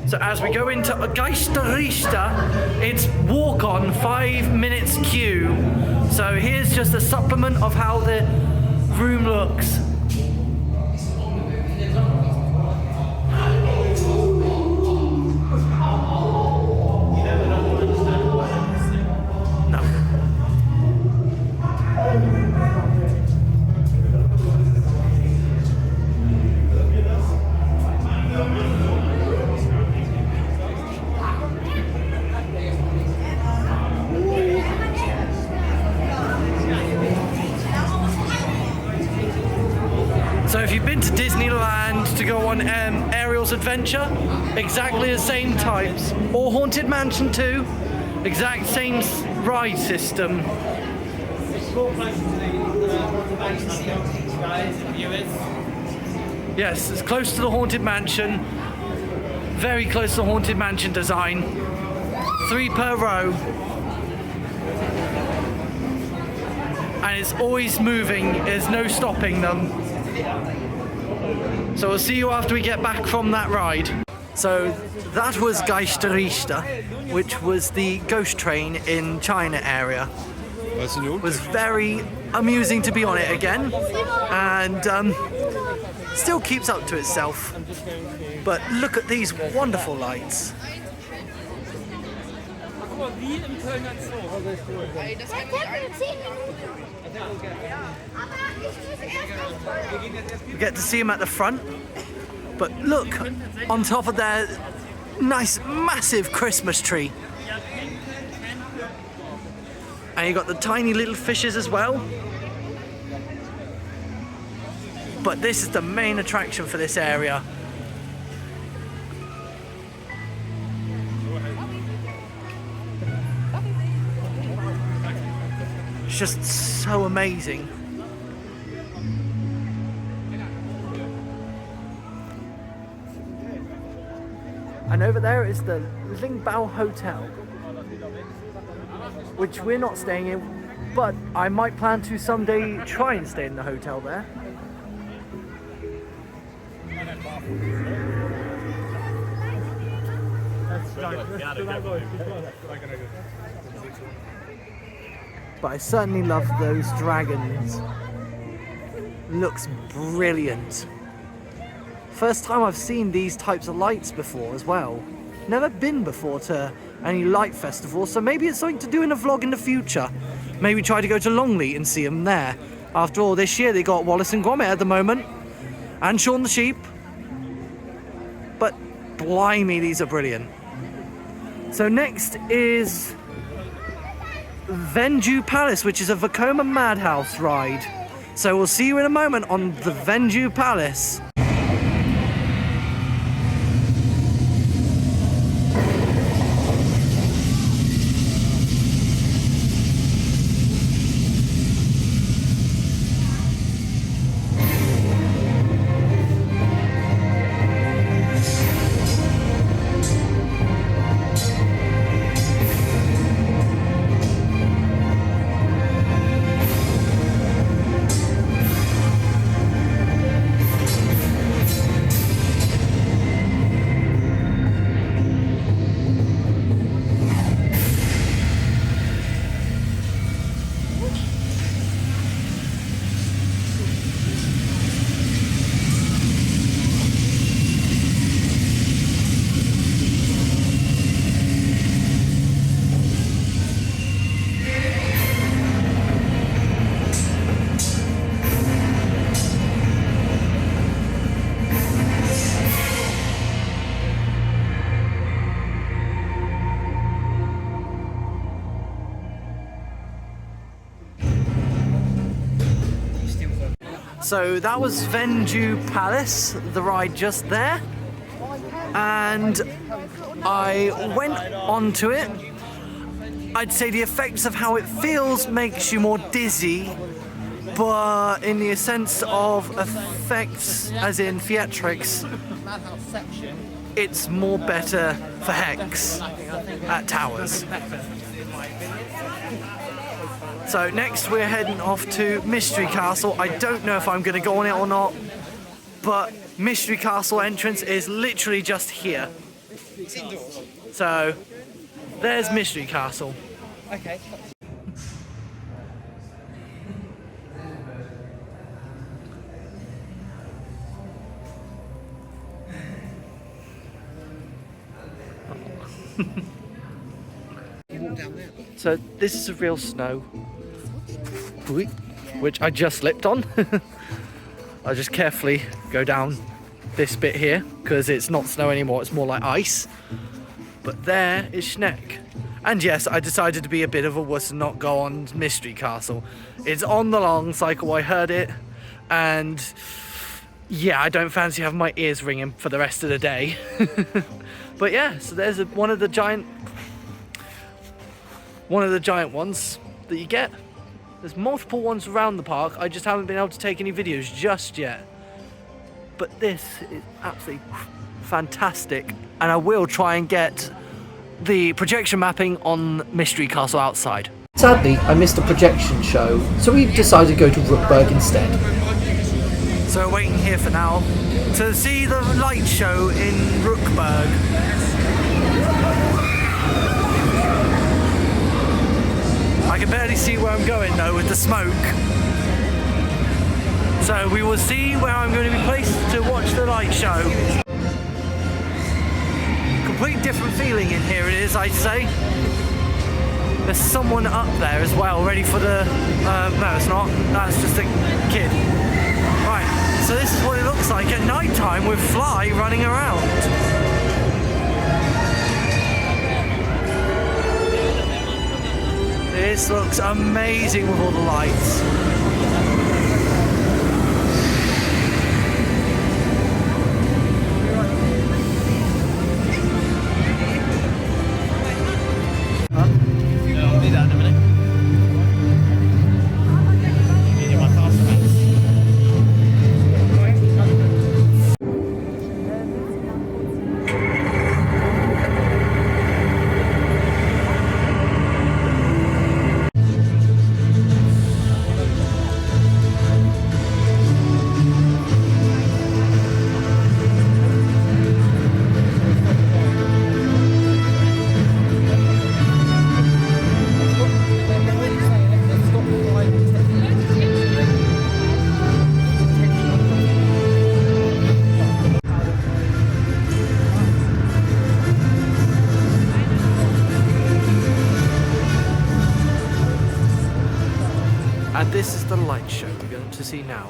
So as we go into Geisterrichter, it's walk on 5 minutes queue. So here's just a supplement of how the room looks. So if you've been to Disneyland to go on Ariel's Adventure, exactly the same types. Or Haunted Mansion 2, exact same ride system. Yes, it's close to the Haunted Mansion. Very close to the Haunted Mansion design. 3 per row. And it's always moving, there's no stopping them. So we'll see you after we get back from that ride. So that was Geisterrichter, which was the ghost train in China area. It was very amusing to be on it again, and still keeps up to itself. But look at these wonderful lights. We get to see them at the front, but look on top of their nice massive Christmas tree. And you got the tiny little fishes as well. But this is the main attraction for this area. It's just so amazing. And over there is the Lingbao Hotel, which we're not staying in, but I might plan to someday try and stay in the hotel there. But I certainly love those dragons. Looks brilliant. First time I've seen these types of lights before as well. Never been before to any light festival, so maybe it's something to do in a vlog in the future. Maybe try to go to Longleat and see them there. After all, this year they got Wallace and Gromit at the moment, and Shaun the Sheep. But blimey, these are brilliant. So next is Venju Palace, which is a Vekoma Madhouse ride. So we'll see you in a moment on the Venju Palace. So that was Venju Palace, the ride just there, and I went onto it. I'd say the effects of how it feels makes you more dizzy, but in the sense of effects, as in theatrics, Madhouse section. it's more better for Hex at Towers. So next we're heading off to Mystery Castle. I don't know if I'm going to go on it or not, but Mystery Castle entrance is literally just here. It's indoors. So there's Mystery Castle. Okay. So this is a real snow, which I just slipped on. I just carefully go down this bit here because it's not snow anymore, it's more like ice. But there is Schneck. And yes, I decided to be a bit of a wuss and not go on Mystery Castle. It's on the long cycle, I heard it, and yeah, I don't fancy having my ears ringing for the rest of the day. But yeah, so there's one of the giant ones that you get. There's multiple ones around the park. I just haven't been able to take any videos just yet. But this is absolutely fantastic, and I will try and get the projection mapping on Mystery Castle outside. Sadly, I missed the projection show, so we decided to go to Rookburgh instead. So we're waiting here for now to see the light show in Rookburgh. I can barely see where I'm going though with the smoke. So we will see where I'm going to be placed to watch the light show. Complete different feeling in here it is, I'd say. There's someone up there as well, ready for the... no, it's not. That's just a kid. Right, so this is what it looks like at night time with Fly running around. This looks amazing with all the lights. And this is the light show we're going to see now.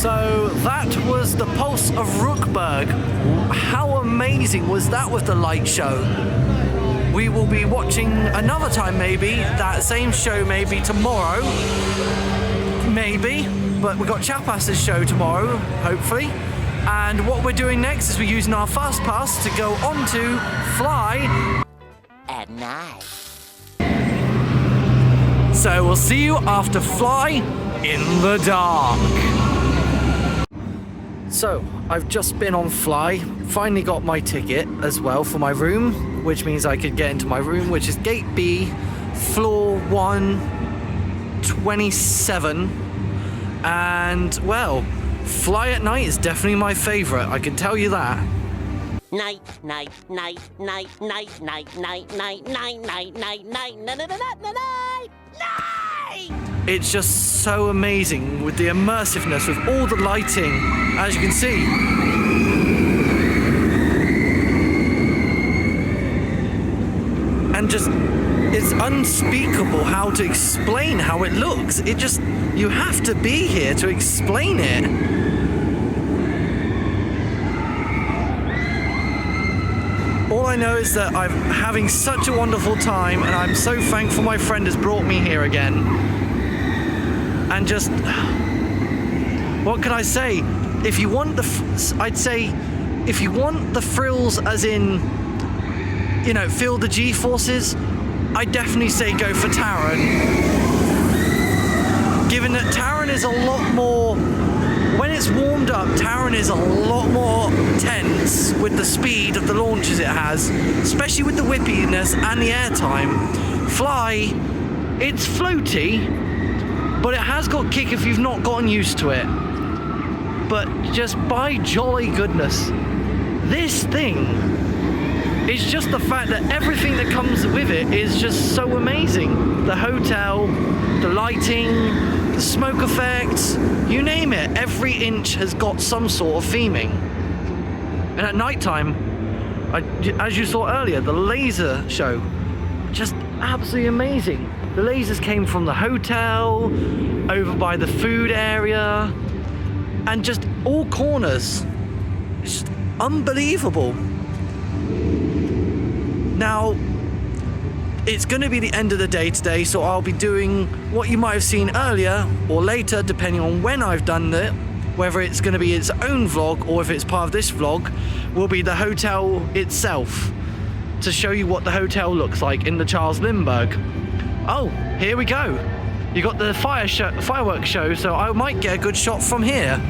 So that was the Pulse of Rookburgh. How amazing was that with the light show? We will be watching another time maybe, that same show maybe tomorrow. Maybe, but we've got Chapas's show tomorrow, hopefully. And what we're doing next is we're using our fast pass to go on to Fly At night. So we'll see you after Fly in the dark. So I've just been on Fly, finally got my ticket as well for my room, which means I could get into my room, which is Gate B, floor 127. And well, Fly at night is definitely my favourite, I can tell you that. Night, night, night, night, night, night, night, night, night, night, night, night, night, night. It's just so amazing with the immersiveness, with all the lighting, as you can see. And just, it's unspeakable how to explain how it looks. It just, you have to be here to explain it. All I know is that I'm having such a wonderful time, and I'm so thankful my friend has brought me here again. And just, what can I say? If you want I'd say, if you want the thrills as in, you know, feel the G-forces, I definitely say go for Taron. Given that Taron is a lot more, when it's warmed up, Taron is a lot more tense with the speed of the launches it has, especially with the whippiness and the airtime. Fly, it's floaty, but it has got kick if you've not gotten used to it. But just by jolly goodness, this thing, it's just the fact that everything that comes with it is just so amazing. The hotel, the lighting, the smoke effects, you name it, every inch has got some sort of theming. And at night time, as you saw earlier, the laser show, just absolutely amazing. The lasers came from the hotel, over by the food area, and just all corners. It's just unbelievable. Now, it's going to be the end of the day today, so I'll be doing what you might have seen earlier or later, depending on when I've done it, whether it's going to be its own vlog or if it's part of this vlog, will be the hotel itself, to show you what the hotel looks like in the Charles Lindbergh. Oh, here we go. You got the fireworks show, so I might get a good shot from here.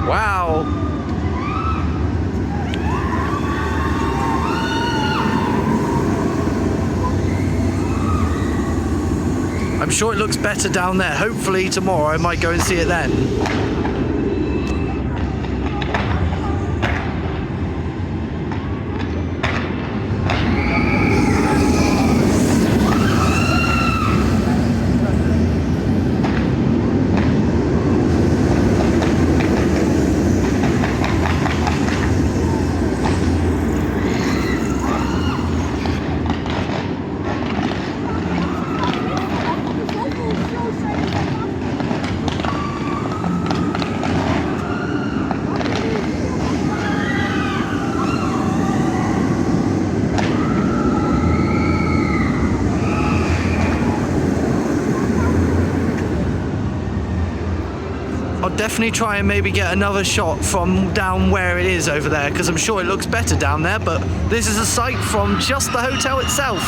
Wow. I'm sure it looks better down there. Hopefully tomorrow I might go and see it then. I'll definitely try and maybe get another shot from down where it is over there, because I'm sure it looks better down there, but this is a sight from just the hotel itself.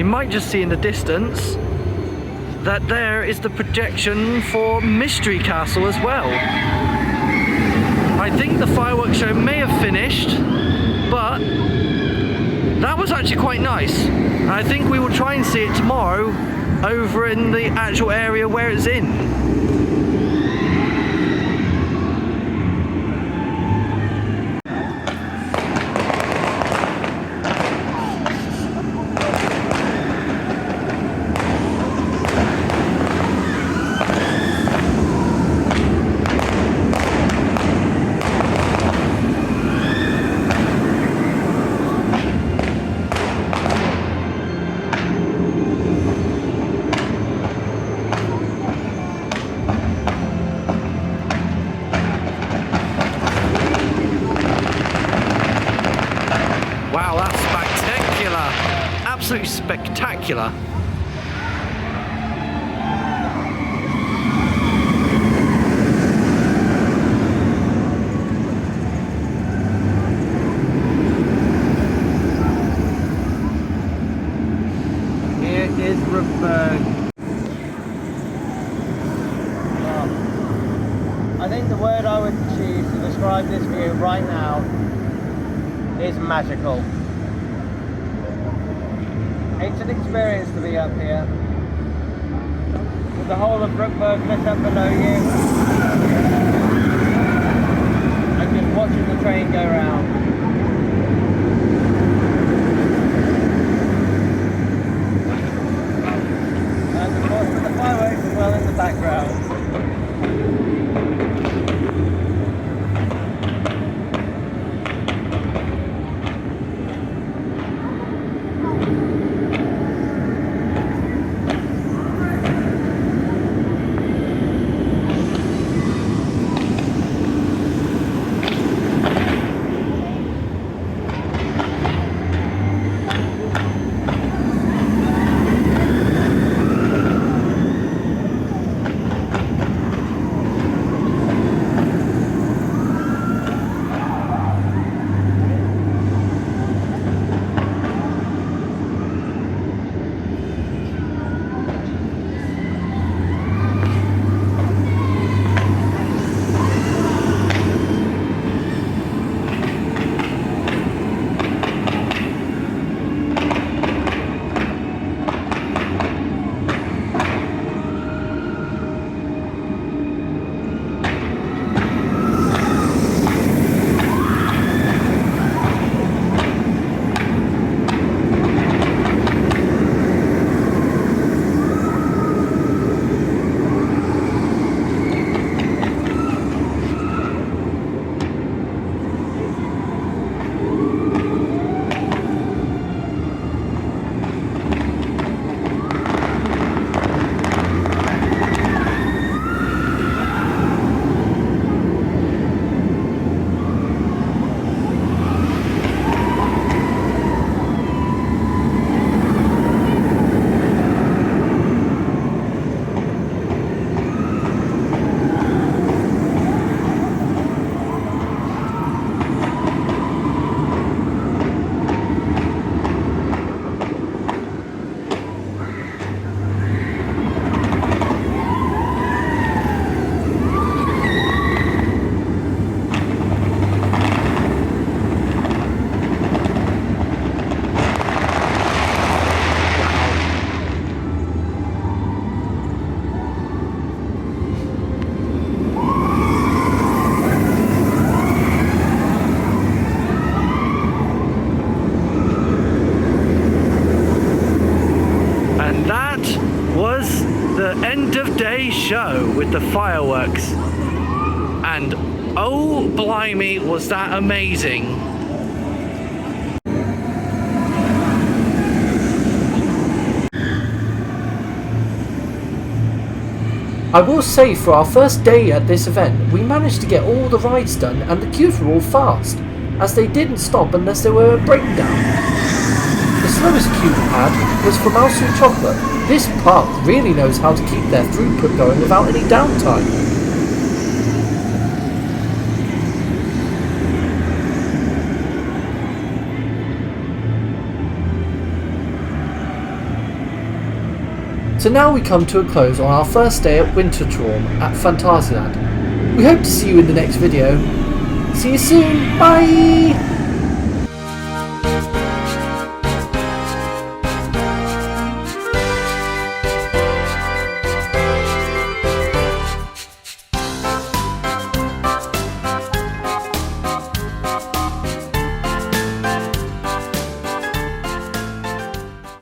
might just see in the distance that there is the projection for Mystery Castle as well. I think the fireworks show may have finished, but that was actually quite nice. I think we will try and see it tomorrow over in the actual area where it's in. Wow, that's spectacular! Absolutely spectacular! Here is Rookburgh. I think the word I would choose to describe this view right now is magical. It's an experience to be up here, with the whole of Rookburgh lit up below you, and just watching the train go round. And of course with the fireworks as well in the background. End of day show with the fireworks, and oh blimey, was that amazing. I will say, for our first day at this event, we managed to get all the rides done, and the queues were all fast, as they didn't stop unless there were a breakdown. The slowest queue we had was for Mouse and Chocolate. This park really knows how to keep their throughput going without any downtime. So now we come to a close on our first day at Wintertraum at Phantasialand. We hope to see you in the next video. See you soon, bye!